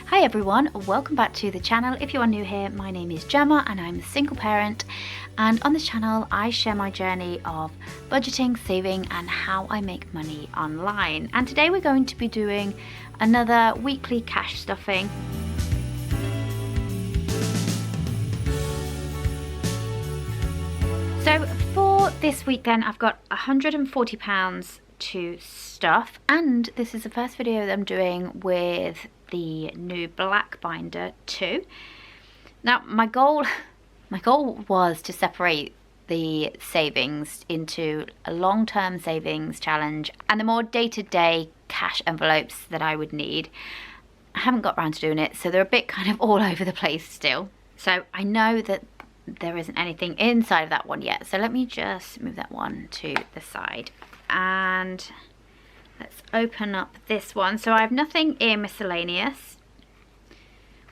Hi everyone, welcome back to the channel. If you are new here, my name is Gemma and I'm a single parent, and on this channel I share my journey of budgeting, saving and how I make money online. And today we're going to be doing another weekly cash stuffing. So for this week then, I've got £140 to stuff, and this is the first video that I'm doing with the new black binder too. Now my goal was to separate the savings into a long-term savings challenge and the more day-to-day cash envelopes that I would need. I haven't got around to doing it, so they're a bit kind of all over the place still. So I know that there isn't anything inside of that one yet, so let me just move that one to the side and let's open up this one. So I have nothing in miscellaneous.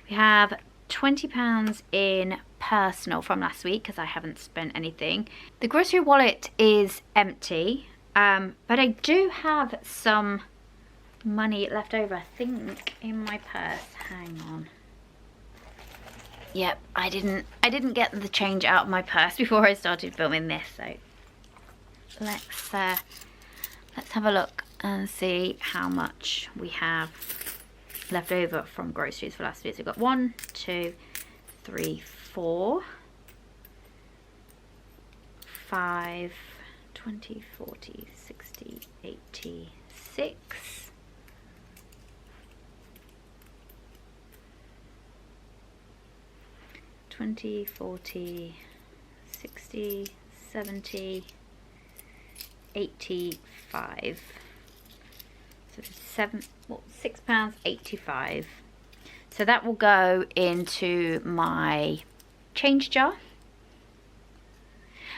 We have £20 in personal from last week because I haven't spent anything. The grocery wallet is empty, but I do have some money left over, I think, in my purse. Hang on. Yep, I didn't get the change out of my purse before I started filming this, so let's have a look and see how much we have left over from groceries for last week. So we've got 1, 2, 3, 4, 5, 20, 40, 60, 80, 6. 20, 40, 60, 70, 85. So £6.85. So that will go into my change jar.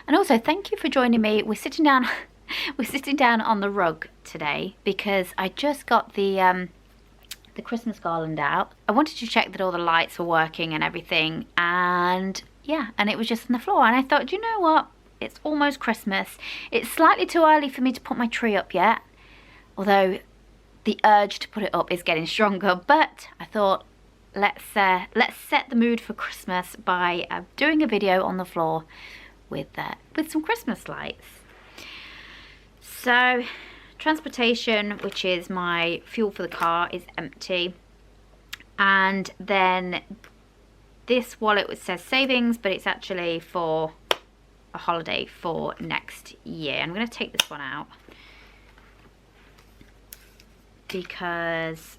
And also thank you for joining me. We're sitting down on the rug today because I just got the Christmas garland out. I wanted to check that all the lights were working and everything, and yeah, and it was just on the floor, and I thought, you know what, it's almost Christmas. It's slightly too early for me to put my tree up yet, although the urge to put it up is getting stronger, but I thought let's set the mood for Christmas by doing a video on the floor with some Christmas lights. So transportation, which is my fuel for the car, is empty, and then this wallet which says savings, but it's actually for a holiday for next year. I'm going to take this one out because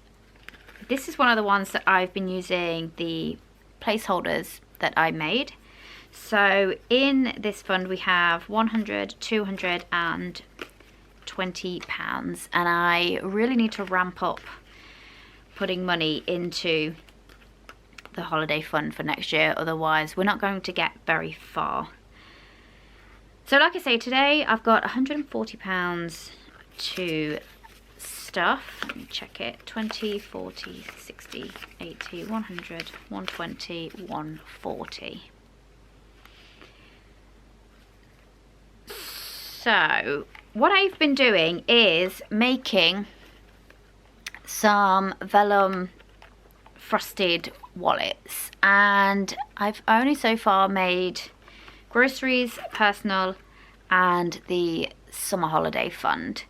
this is one of the ones that I've been using the placeholders that I made. So in this fund we have 100, 200 and £20, and I really need to ramp up putting money into the holiday fund for next year, otherwise we're not going to get very far. So like I say, today I've got £140 to stuff. Let me check it. 20, 40, 60, 80, 100, 120, 140. So what I've been doing is making some vellum frosted wallets, and I've only so far made groceries, personal and the summer holiday fund.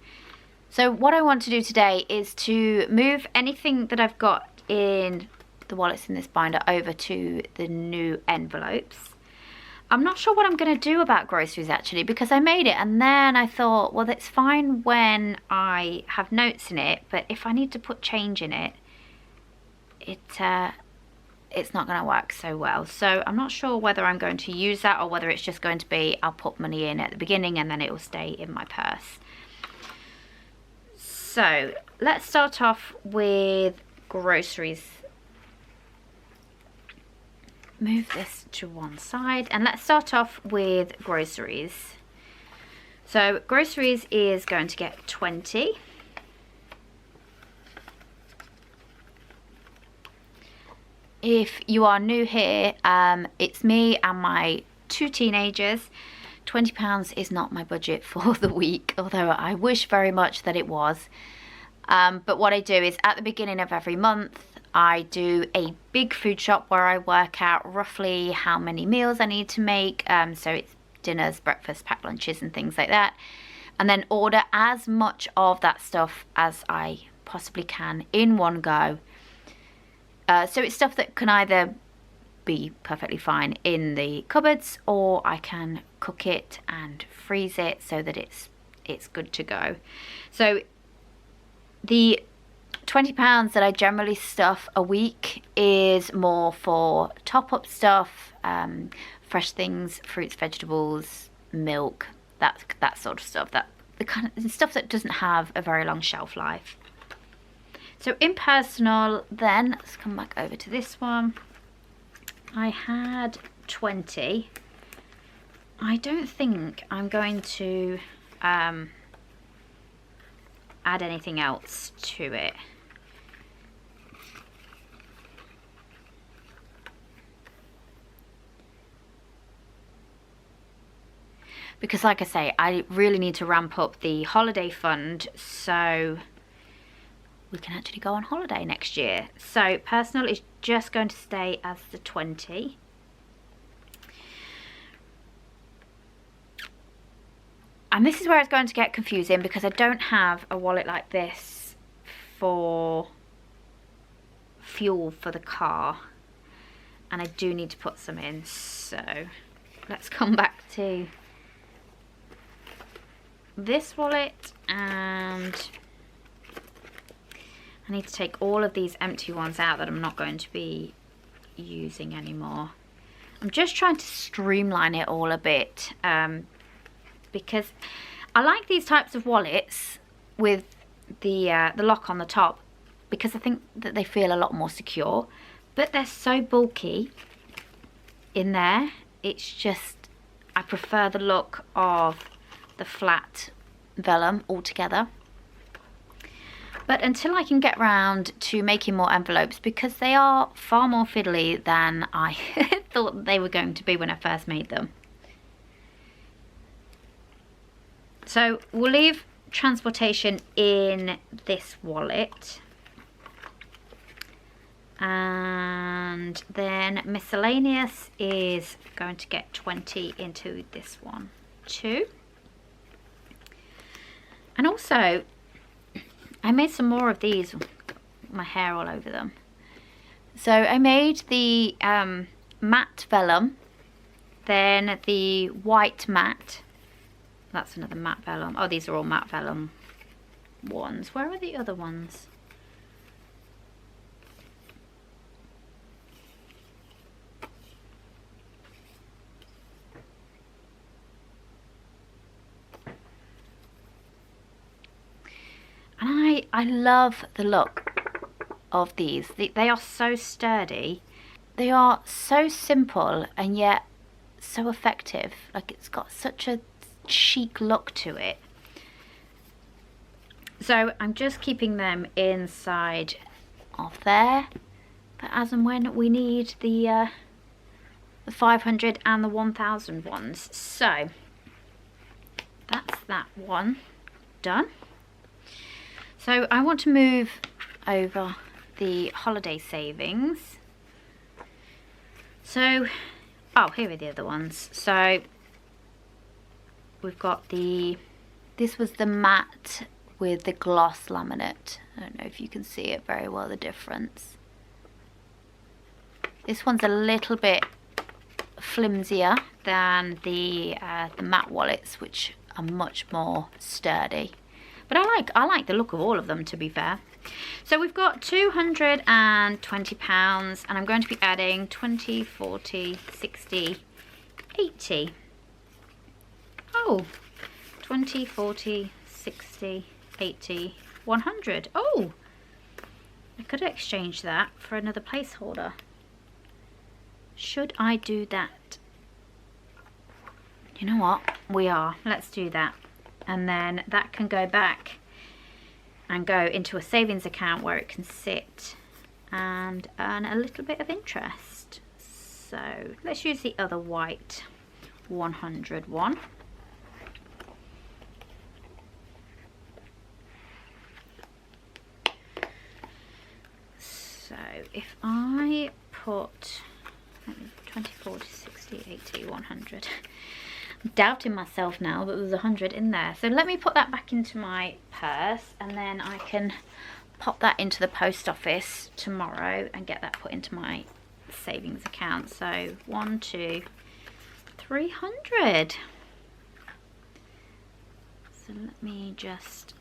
So what I want to do today is to move anything that I've got in the wallets in this binder over to the new envelopes. I'm not sure what I'm going to do about groceries actually, because I made it and then I thought, well, that's fine when I have notes in it, but if I need to put change in it, it's not going to work so well. So I'm not sure whether I'm going to use that or whether it's just going to be I'll put money in at the beginning and then it will stay in my purse. So let's start off with groceries. Move this to one side and let's start off with groceries. So groceries is going to get 20. If you are new here, it's me and my 2 teenagers. £20 is not my budget for the week, although I wish very much that it was. But what I do is at the beginning of every month, I do a big food shop where I work out roughly how many meals I need to make. So it's dinners, breakfast, packed lunches and things like that. And then order as much of that stuff as I possibly can in one go. So it's stuff that can either be perfectly fine in the cupboards, or I can cook it and freeze it so that it's good to go. So the £20 that I generally stuff a week is more for top-up stuff, fresh things, fruits, vegetables, milk, that sort of stuff, the kind of stuff that doesn't have a very long shelf life. So in personal then, let's come back over to this one. I had 20. I don't think I'm going to add anything else to it. Because like I say, I really need to ramp up the holiday fund so we can actually go on holiday next year. So personal is just going to stay as the 20. And this is where it's going to get confusing, because I don't have a wallet like this for fuel for the car, and I do need to put some in. So let's come back to this wallet, and I need to take all of these empty ones out that I'm not going to be using anymore. I'm just trying to streamline it all a bit, because I like these types of wallets with the lock on the top, because I think that they feel a lot more secure, but they're so bulky in there. It's just, I prefer the look of the flat vellum altogether. But until I can get round to making more envelopes, because they are far more fiddly than I thought they were going to be when I first made them. So we'll leave transportation in this wallet. And then miscellaneous is going to get 20 into this one too. And also, I made some more of these, my hair all over them. So I made the matte vellum, then the white matte. That's another matte vellum. Oh, these are all matte vellum ones. Where are the other ones? And I love the look of these. They are so sturdy. They are so simple and yet so effective. Like, it's got such a chic look to it. So I'm just keeping them inside of there. But as and when we need the 500 and the 1000 ones. So that's that one done. So I want to move over the holiday savings. So, oh, here are the other ones. So we've got this was the matte with the gloss laminate. I don't know if you can see it very well, the difference. This one's a little bit flimsier than the matte wallets, which are much more sturdy. But I like the look of all of them, to be fair. So we've got £220, and I'm going to be adding 20, 40, 60, 80. Oh, 20, 40, 60, 80, 100. Oh, I could exchange that for another placeholder. Should I do that? You know what? We are. Let's do that. And then that can go back and go into a savings account where it can sit and earn a little bit of interest. So let's use the other white 100 one. So if I put 20, 40, 60, 80, 100. I'm doubting myself now that there's 100 in there. So let me put that back into my purse, and then I can pop that into the post office tomorrow and get that put into my savings account. So 1, 2, 300. So let me just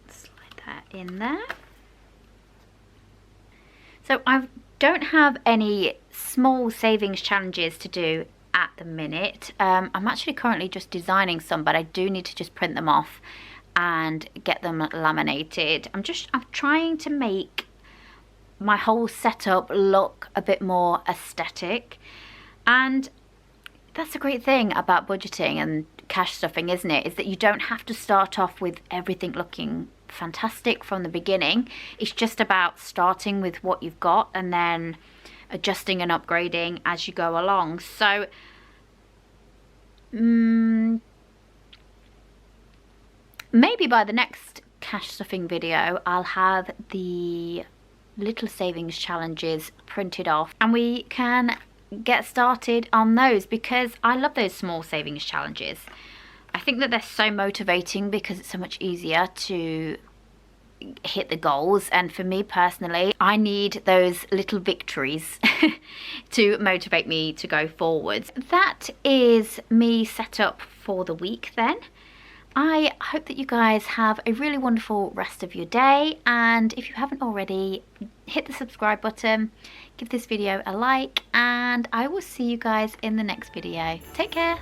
slide that in there. So I don't have any small savings challenges to do at the minute. I'm actually currently just designing some, but I do need to just print them off and get them laminated. I'm trying to make my whole setup look a bit more aesthetic, and that's a great thing about budgeting and cash stuffing, isn't it? Is that you don't have to start off with everything looking fantastic from the beginning. It's just about starting with what you've got and then adjusting and upgrading as you go along. So maybe by the next cash stuffing video I'll have the little savings challenges printed off and we can get started on those, because I love those small savings challenges. I think that they're so motivating because it's so much easier to hit the goals, and for me personally, I need those little victories to motivate me to go forwards. That is me set up for the week then. I hope that you guys have a really wonderful rest of your day, and if you haven't already, hit the subscribe button, give this video a like, and I will see you guys in the next video. Take care.